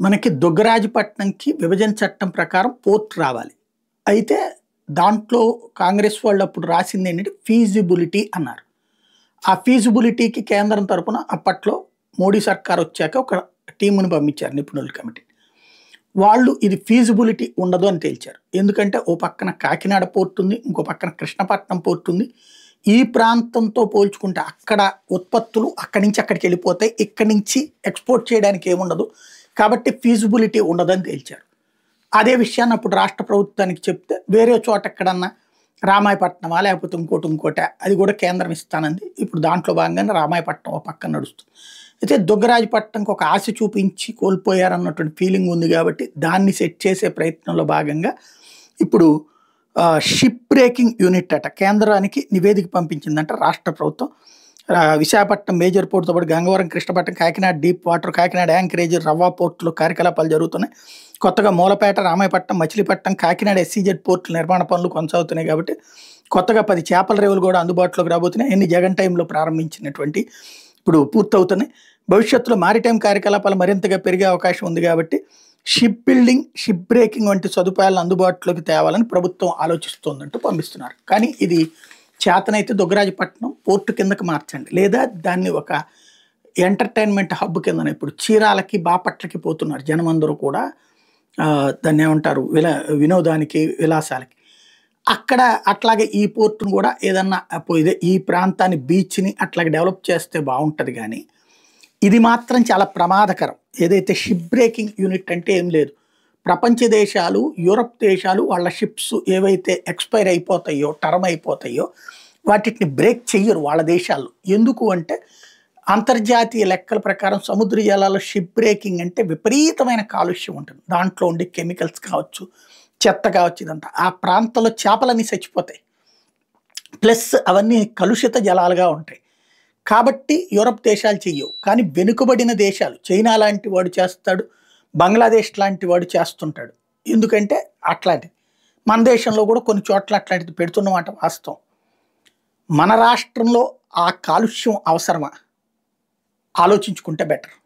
మనకి దుగ్గరాజపట్నంకి విభజన చట్టం ప్రకారం పోర్ట్ రావాలి. అయితే దాంట్లో కాంగ్రెస్ వాళ్ళు అప్పుడు రాసింది ఏంటంటే ఫీజిబిలిటీ అన్నారు. ఆ ఫీజిబిలిటీకి కేంద్రం తరపున అప్పట్లో మోడీ సర్కార్ వచ్చాక ఒక టీముని పంపించారు, నిపుణుల కమిటీ. వాళ్ళు ఇది ఫీజిబిలిటీ ఉండదు అని తేల్చారు. ఎందుకంటే ఓ పక్కన కాకినాడ పోర్ట్ ఉంది, ఇంకో పక్కన కృష్ణపట్నం పోర్ట్ ఉంది. ఈ ప్రాంతంతో పోల్చుకుంటే అక్కడ ఉత్పత్తులు అక్కడి నుంచి అక్కడికి వెళ్ళిపోతాయి, ఇక్కడి నుంచి ఎక్స్పోర్ట్ చేయడానికి ఏముండదు, కాబట్టి ఫీజిబిలిటీ ఉండదని తేల్చారు. అదే విషయాన్ని అప్పుడు రాష్ట్ర ప్రభుత్వానికి చెప్తే వేరే చోట ఎక్కడన్నా రామాయపట్నమా లేకపోతే ఇంకోటి అది కూడా కేంద్రం ఇస్తానంది. ఇప్పుడు దాంట్లో భాగంగానే రామాయపట్నం ఒక పక్కన నడుస్తుంది. అయితే దుగ్గరాజపట్నంకి ఒక ఆశ చూపించి కోల్పోయారన్నటువంటి ఫీలింగ్ ఉంది కాబట్టి దాన్ని సెట్ చేసే ప్రయత్నంలో భాగంగా ఇప్పుడు షిప్ బ్రేకింగ్ యూనిట్ అట కేంద్రానికి నివేదిక పంపించిందంట రాష్ట్ర ప్రభుత్వం. విశాఖపట్నం మేజర్ పోర్టుతో పాటు Gangavaram, Krishnapatnam, Kakinada deep water, Kakinada anchorage, రవ్వ పోర్టులు కార్యకలాపాలు జరుగుతున్నాయి. కొత్తగా మూలపేట, రామాయపట్నం, మచిలీపట్నం, కాకినాడ ఎస్సీజెడ్ పోర్టుల నిర్మాణ పనులు కొనసాగుతున్నాయి కాబట్టి కొత్తగా 10 చేపల రేవులు కూడా అందుబాటులోకి రాబోతున్నాయి. ఎన్ని జగన్ టైంలో ప్రారంభించినటువంటి ఇప్పుడు పూర్తవుతున్నాయి. భవిష్యత్తులో మారిటైమ్ కార్యకలాపాలు మరింతగా పెరిగే అవకాశం ఉంది కాబట్టి షిప్ బిల్డింగ్, షిప్ బ్రేకింగ్ వంటి సదుపాయాలను అందుబాటులోకి తేవాలని ప్రభుత్వం ఆలోచిస్తోందంటూ పంపిస్తున్నారు. కానీ ఇది చేతనైతే దుగ్గరాజపట్నం పోర్టు కిందకి మార్చండి, లేదా దాన్ని ఒక ఎంటర్టైన్మెంట్ హబ్ కింద ఇప్పుడు చీరాలకి, బాపట్లకి పోతున్నారు జనమందరూ కూడా. దాన్ని ఏమంటారు, వినోదానికి, విలాసాలకి. అక్కడ అట్లాగే ఈ పోర్టును కూడా ఏదన్నా ఈ ప్రాంతాన్ని, బీచ్ని అట్లాగే డెవలప్ చేస్తే బాగుంటుంది. కానీ ఇది మాత్రం చాలా ప్రమాదకరం. ఏదైతే షిప్ బ్రేకింగ్ యూనిట్ అంటే ఏం లేదు, ప్రపంచ దేశాలు, యూరప్ దేశాలు వాళ్ళ షిప్స్ ఏవైతే ఎక్స్పైర్ అయిపోతాయో, టర్మ్ అయిపోతాయో వాటిని బ్రేక్ చెయ్యరు వాళ్ళ దేశాల్లో. ఎందుకు అంటే అంతర్జాతీయ లెక్కల ప్రకారం సముద్ర జలాల్లో షిప్ బ్రేకింగ్ అంటే విపరీతమైన కాలుష్యం ఉంటుంది. దాంట్లో ఉండే కెమికల్స్ కావచ్చు, చెత్త కావచ్చు, ఇదంతా ఆ ప్రాంతంలో చేపలన్నీ చచ్చిపోతాయి. ప్లస్ అవన్నీ కలుషిత జలాలుగా ఉంటాయి. కాబట్టి యూరప్ దేశాలు చెయ్యవు. కానీ వెనుకబడిన దేశాలు, చైనా లాంటి వాడు చేస్తాడు, బంగ్లాదేశ్ లాంటి వాడు చేస్తుంటాడు. ఎందుకంటే అట్లాంటిది మన దేశంలో కూడా కొన్ని చోట్ల అట్లాంటిది పెడుతున్నమాట వాస్తవం. మన రాష్ట్రంలో ఆ కాలుష్యం అవసరమా? ఆలోచించుకుంటే బెటర్.